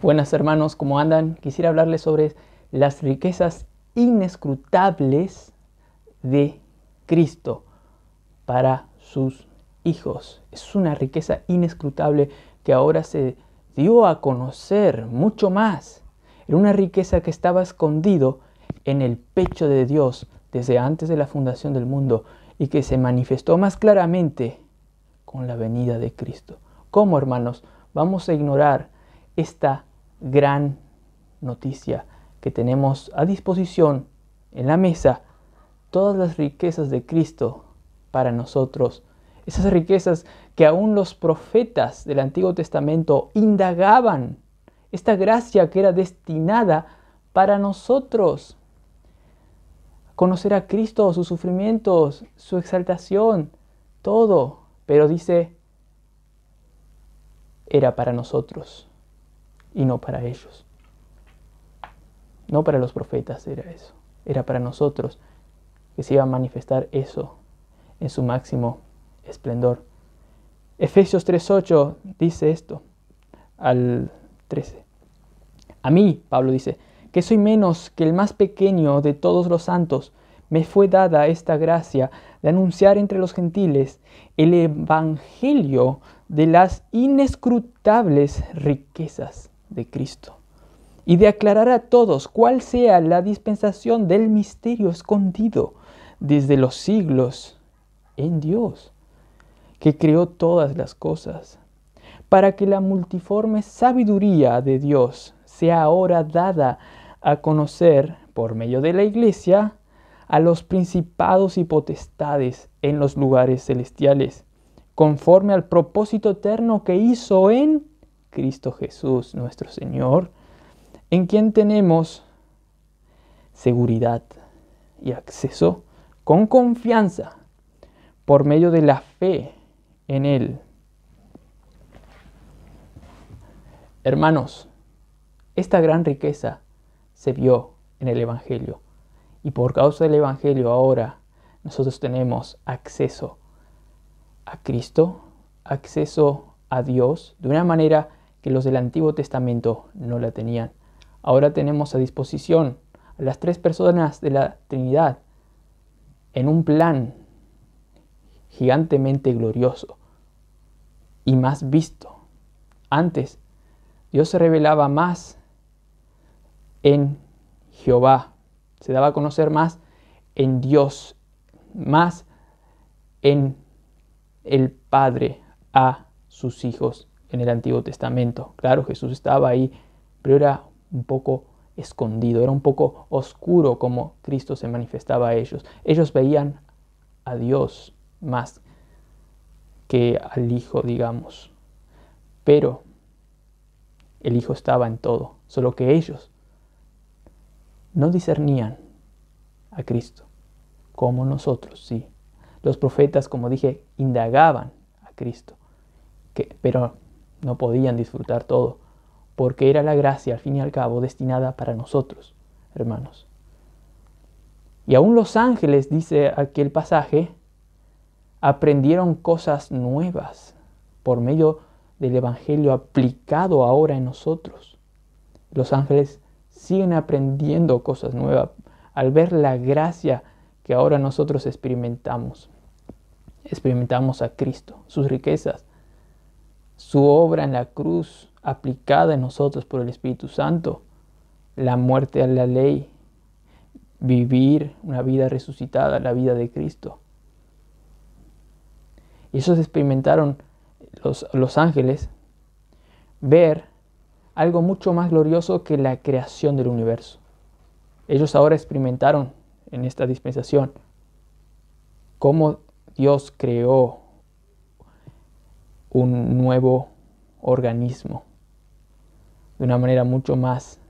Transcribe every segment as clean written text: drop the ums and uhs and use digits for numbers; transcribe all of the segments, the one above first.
Buenas hermanos, ¿cómo andan? Quisiera hablarles sobre las riquezas inescrutables de Cristo para sus hijos. Es una riqueza inescrutable que ahora se dio a conocer mucho más. Era una riqueza que estaba escondido en el pecho de Dios desde antes de la fundación del mundo y que se manifestó más claramente con la venida de Cristo. ¿Cómo, hermanos? Vamos a ignorar esta gran noticia que tenemos a disposición en la mesa, todas las riquezas de Cristo para nosotros. Esas riquezas que aún los profetas del Antiguo Testamento indagaban. Esta gracia que era destinada para nosotros. Conocer a Cristo, sus sufrimientos, su exaltación, todo. Pero dice, era para nosotros y no para ellos. No para los profetas era eso. Era para nosotros que se iba a manifestar eso en su máximo esplendor. Efesios 3:8 dice esto al 13. A mí, Pablo dice, que soy menos que el más pequeño de todos los santos, me fue dada esta gracia de anunciar entre los gentiles el evangelio de las inescrutables riquezas de Cristo y de aclarar a todos cuál sea la dispensación del misterio escondido desde los siglos en Dios, que creó todas las cosas, para que la multiforme sabiduría de Dios sea ahora dada a conocer por medio de la Iglesia a los principados y potestades en los lugares celestiales, conforme al propósito eterno que hizo en Cristo Jesús, nuestro Señor, en quien tenemos seguridad y acceso con confianza por medio de la fe en Él. Hermanos, esta gran riqueza se vio en el Evangelio y por causa del Evangelio ahora nosotros tenemos acceso a Cristo, acceso a Dios de una manera que los del Antiguo Testamento no la tenían. Ahora tenemos a disposición a las tres personas de la Trinidad en un plan gigantemente glorioso y más visto. Antes, Dios se revelaba más en Jehová, se daba a conocer más en Dios, más en el Padre a sus hijos en el Antiguo Testamento. Claro, Jesús estaba ahí, pero era un poco escondido, era un poco oscuro como Cristo se manifestaba a ellos. Ellos veían a Dios más que al Hijo, digamos. Pero el Hijo estaba en todo, solo que ellos no discernían a Cristo, como nosotros, sí. Los profetas, como dije, indagaban a Cristo, pero no podían disfrutar todo, porque era la gracia, al fin y al cabo, destinada para nosotros, hermanos. Y aún los ángeles, dice aquel pasaje, aprendieron cosas nuevas por medio del Evangelio aplicado ahora en nosotros. Los ángeles siguen aprendiendo cosas nuevas al ver la gracia que ahora nosotros experimentamos. Experimentamos a Cristo, sus riquezas, su obra en la cruz aplicada en nosotros por el Espíritu Santo, la muerte a la ley, vivir una vida resucitada, la vida de Cristo. Y ellos experimentaron, los ángeles, ver algo mucho más glorioso que la creación del universo. Ellos ahora experimentaron en esta dispensación cómo Dios creó un nuevo organismo de una manera mucho más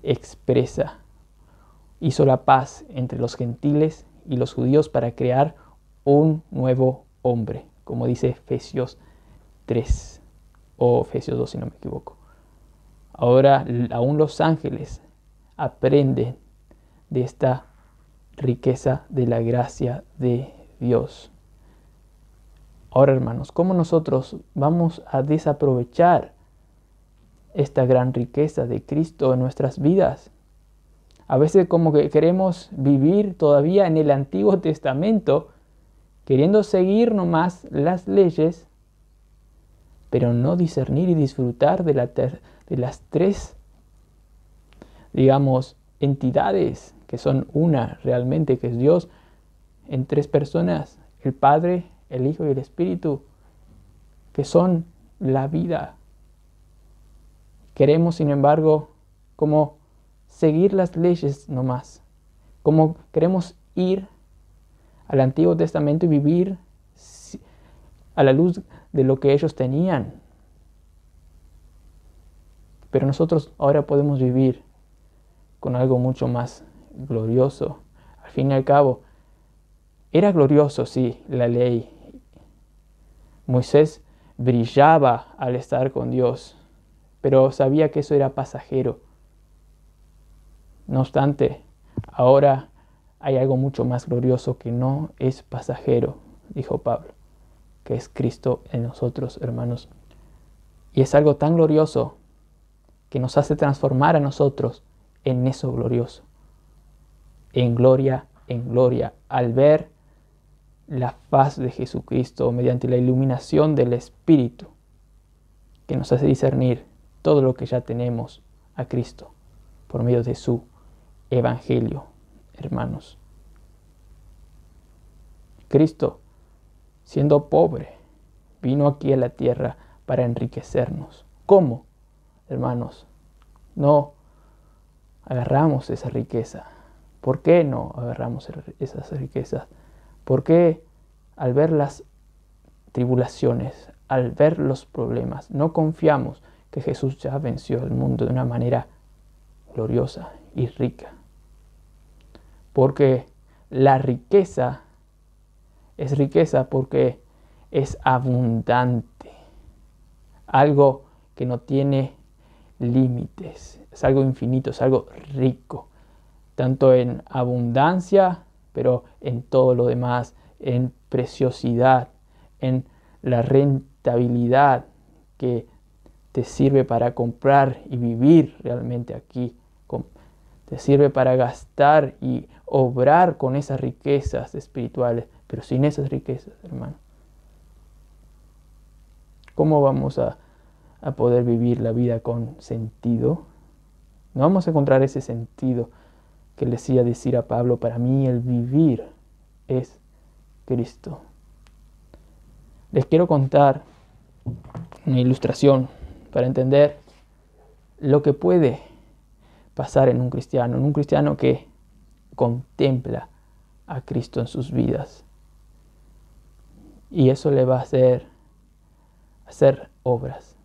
expresa. Hizo la paz entre los gentiles y los judíos para crear un nuevo hombre, como dice Efesios 3 o Efesios 2 si no me equivoco. Ahora aún los ángeles aprenden de esta riqueza de la gracia de Dios. Ahora, hermanos, ¿cómo nosotros vamos a desaprovechar esta gran riqueza de Cristo en nuestras vidas. A veces como que queremos vivir todavía en el Antiguo Testamento, queriendo seguir nomás las leyes, pero no discernir y disfrutar de las tres, digamos, entidades que son una realmente, que es Dios en tres personas, el Padre, el Hijo y el Espíritu, que son la vida. Queremos, sin embargo, como seguir las leyes nomás, como queremos ir al Antiguo Testamento y vivir a la luz de lo que ellos tenían. Pero nosotros ahora podemos vivir con algo mucho más glorioso. Al fin y al cabo, era glorioso, sí, la ley. Moisés brillaba al estar con Dios, pero sabía que eso era pasajero. No obstante, ahora hay algo mucho más glorioso que no es pasajero, dijo Pablo, que es Cristo en nosotros, hermanos. Y es algo tan glorioso que nos hace transformar a nosotros en eso glorioso. En gloria, al ver la faz de Jesucristo mediante la iluminación del Espíritu, que nos hace discernir todo lo que ya tenemos a Cristo por medio de su Evangelio, hermanos. Cristo, siendo pobre, vino aquí a la tierra para enriquecernos. ¿Cómo, hermanos? No agarramos esa riqueza. ¿Por qué no agarramos esas riquezas? ¿Por qué al ver las tribulaciones, al ver los problemas, no confiamos que Jesús ya venció el mundo de una manera gloriosa y rica? Porque la riqueza es riqueza porque es abundante, algo que no tiene límites, es algo infinito, es algo rico, tanto en abundancia, pero en todo lo demás, en preciosidad, en la rentabilidad que te sirve para comprar y vivir realmente aquí, te sirve para gastar y obrar con esas riquezas espirituales, pero sin esas riquezas, hermano, ¿cómo vamos a poder vivir la vida con sentido? No vamos a encontrar ese sentido que le decía decir a Pablo: para mí el vivir es Cristo. Les quiero contar una ilustración para entender lo que puede pasar en un cristiano que contempla a Cristo en sus vidas. Y eso le va a hacer obras.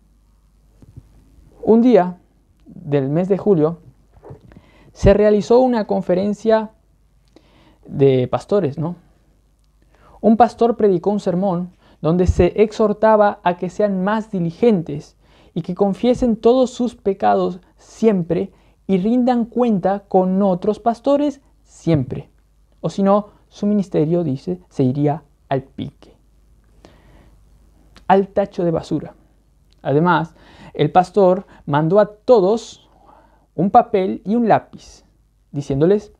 Un día del mes de julio se realizó una conferencia de pastores, ¿no? Un pastor predicó un sermón donde se exhortaba a que sean más diligentes y que confiesen todos sus pecados siempre y rindan cuenta con otros pastores siempre. O si no, su ministerio, dice, se iría al pique, al tacho de basura. Además, el pastor mandó a todos un papel y un lápiz, diciéndoles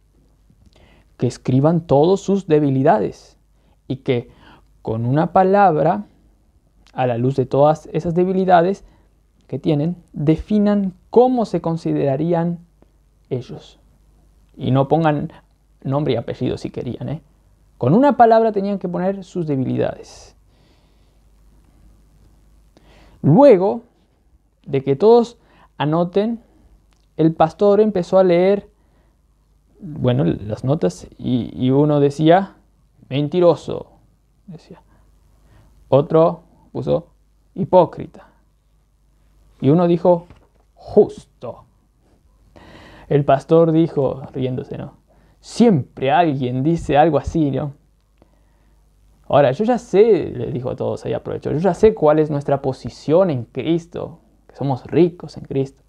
que escriban todas sus debilidades y que con una palabra, a la luz de todas esas debilidades que tienen, definan cómo se considerarían ellos. Y no pongan nombre y apellido si querían, Con una palabra tenían que poner sus debilidades. Luego de que todos anoten, el pastor empezó a leer, las notas y uno decía, mentiroso, decía. Otro puso hipócrita. Y uno dijo, justo. El pastor dijo, riéndose, ¿no? Siempre alguien dice algo así, ¿no? Ahora, yo ya sé, le dijo a todos ahí, aprovechó, yo ya sé cuál es nuestra posición en Cristo, que somos ricos en Cristo.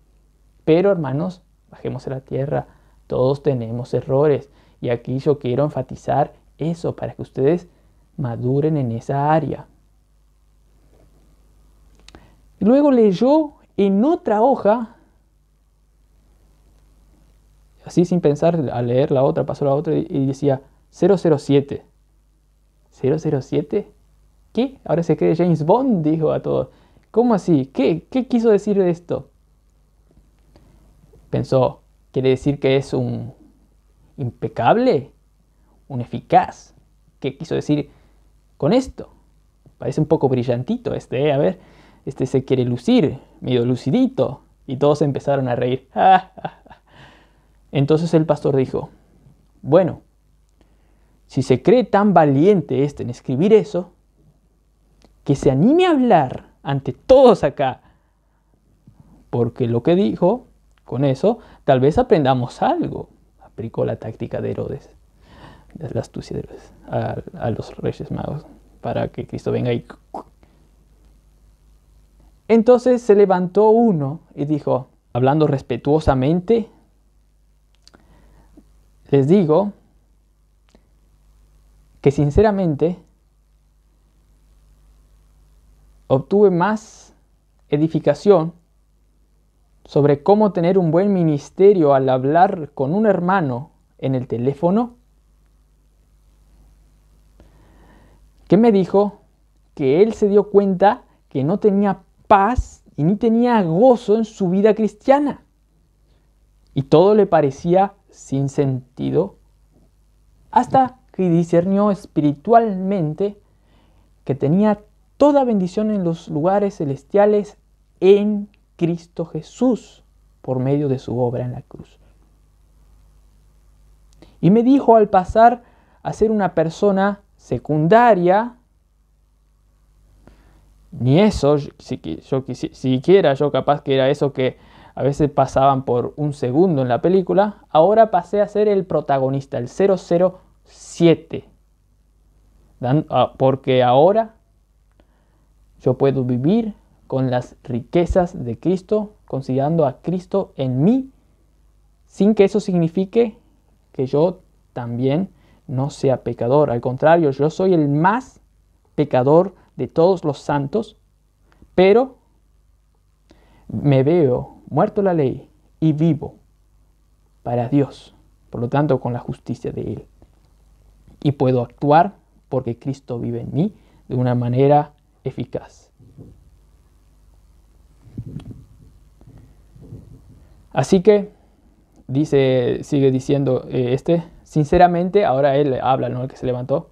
Pero, hermanos, bajemos a la tierra, todos tenemos errores. Y aquí yo quiero enfatizar eso para que ustedes maduren en esa área. Y luego leyó en otra hoja, así sin pensar, al leer la otra, pasó la otra y decía 007. ¿007? ¿Qué? Ahora se cree James Bond, dijo a todos. ¿Cómo así? ¿Qué quiso decir de esto? Pensó, ¿quiere decir que es un impecable? ¿Un eficaz? ¿Qué quiso decir con esto? Parece un poco brillantito este, a ver, este se quiere lucir, medio lucidito. Y todos empezaron a reír. Entonces el pastor dijo, bueno, si se cree tan valiente este en escribir eso, que se anime a hablar ante todos acá. Porque lo que dijo, con eso, tal vez aprendamos algo. Aplicó la táctica de Herodes, de la astucia de Herodes, a los reyes magos, para que Cristo venga y... Entonces se levantó uno y dijo, hablando respetuosamente, les digo que sinceramente obtuve más edificación sobre cómo tener un buen ministerio al hablar con un hermano en el teléfono, que me dijo que él se dio cuenta que no tenía paz y ni tenía gozo en su vida cristiana. Y todo le parecía sin sentido, hasta que discernió espiritualmente que tenía toda bendición en los lugares celestiales en Cristo Jesús, por medio de su obra en la cruz. Y me dijo, al pasar a ser una persona secundaria, ni eso, siquiera yo capaz que era eso que a veces pasaban por un segundo en la película, ahora pasé a ser el protagonista, el 007. Porque ahora yo puedo vivir con las riquezas de Cristo, considerando a Cristo en mí, sin que eso signifique que yo también no sea pecador. Al contrario, yo soy el más pecador de todos los santos, pero me veo muerto a la ley y vivo para Dios, por lo tanto con la justicia de Él. Y puedo actuar porque Cristo vive en mí de una manera eficaz. Así que, sigue diciendo sinceramente, ahora él habla, ¿no? El que se levantó.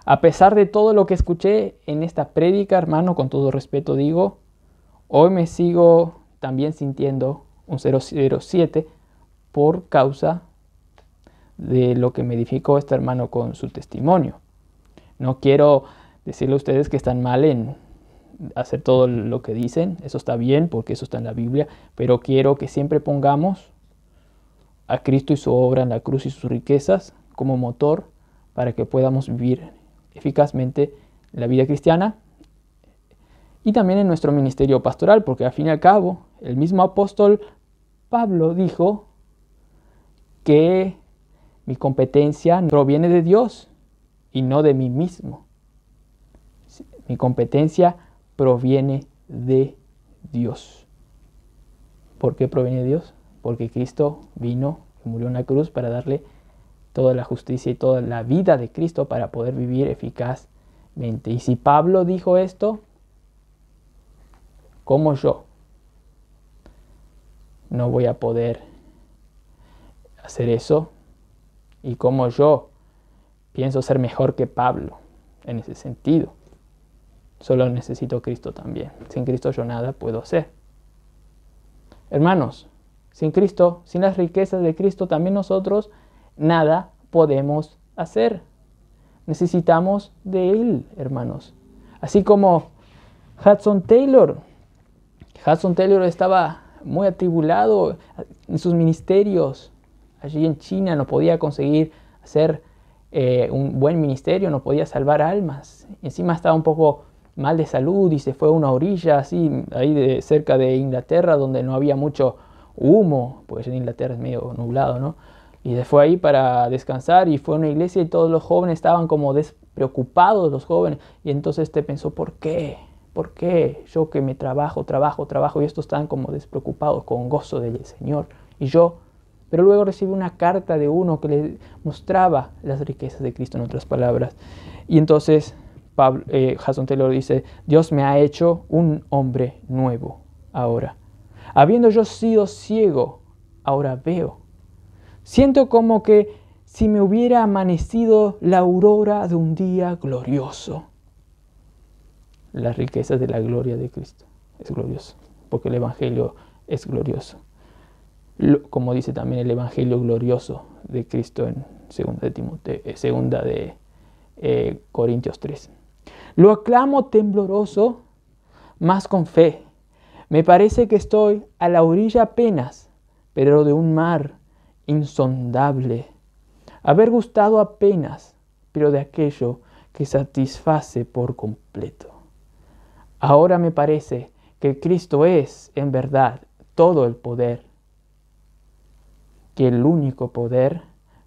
A pesar de todo lo que escuché en esta prédica, hermano, con todo respeto digo, hoy me sigo también sintiendo un 007 por causa de lo que me edificó este hermano con su testimonio. No quiero decirle a ustedes que están mal en hacer todo lo que dicen, eso está bien porque eso está en la Biblia, pero quiero que siempre pongamos a Cristo y su obra en la cruz y sus riquezas como motor para que podamos vivir eficazmente la vida cristiana y también en nuestro ministerio pastoral, porque al fin y al cabo el mismo apóstol Pablo dijo que mi competencia proviene de Dios y no de mí mismo. Mi competencia proviene de Dios. ¿Por qué proviene de Dios? Porque Cristo vino y murió en la cruz para darle toda la justicia y toda la vida de Cristo para poder vivir eficazmente. Y si Pablo dijo esto, ¿cómo yo no voy a poder hacer eso? ¿Y cómo yo pienso ser mejor que Pablo en ese sentido? Solo necesito Cristo también. Sin Cristo yo nada puedo hacer. Hermanos, sin Cristo, sin las riquezas de Cristo, también nosotros nada podemos hacer. Necesitamos de Él, hermanos. Así como Hudson Taylor. Hudson Taylor estaba muy atribulado en sus ministerios. Allí en China no podía conseguir hacer un buen ministerio, no podía salvar almas. Encima estaba un poco mal de salud y se fue a una orilla así, ahí cerca de Inglaterra, donde no había mucho humo, porque en Inglaterra es medio nublado, ¿no? Y se fue ahí para descansar y fue a una iglesia y todos los jóvenes estaban como despreocupados, los jóvenes. Y entonces pensó, ¿por qué? ¿Por qué? Yo que me trabajo y estos están como despreocupados con gozo del Señor. Y yo, pero luego recibí una carta de uno que le mostraba las riquezas de Cristo, en otras palabras. Y entonces Hudson Taylor dice, Dios me ha hecho un hombre nuevo ahora. Habiendo yo sido ciego, ahora veo. Siento como que si me hubiera amanecido la aurora de un día glorioso. Las riquezas de la gloria de Cristo es glorioso, porque el Evangelio es glorioso. Como dice también el Evangelio glorioso de Cristo en 2 de Corintios 3. Lo aclamo tembloroso, mas con fe. Me parece que estoy a la orilla apenas, pero de un mar insondable. Haber gustado apenas, pero de aquello que satisface por completo. Ahora me parece que Cristo es, en verdad, todo el poder, que el único poder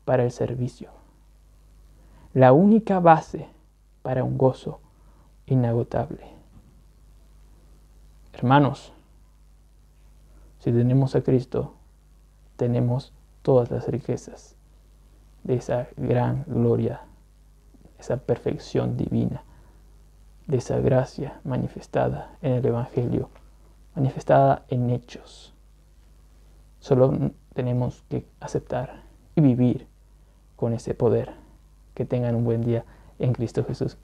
para el servicio, la única base para un gozo inagotable. Hermanos, si tenemos a Cristo, tenemos todas las riquezas de esa gran gloria, esa perfección divina, de esa gracia manifestada en el Evangelio, manifestada en hechos. Solo tenemos que aceptar y vivir con ese poder. Que tengan un buen día en Cristo Jesús.